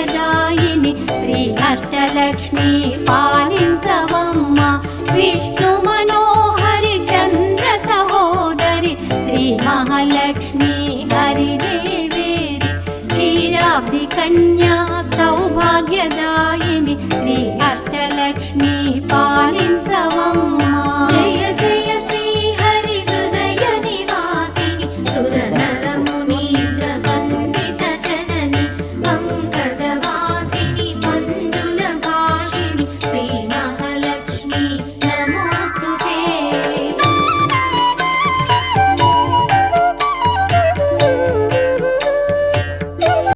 సౌభాగ్యదాయిని శ్రీ అష్టలక్ష్మి పాలించవమ్మ విష్ణు మనోహరి చంద్ర సహోదరి శ్రీ మహాలక్ష్మి హరిదేవేరి క్షీరాబ్ది కన్యా సౌభాగ్యదాయిని శ్రీ అష్టలక్ష్మి పాలించవమ్మ జయ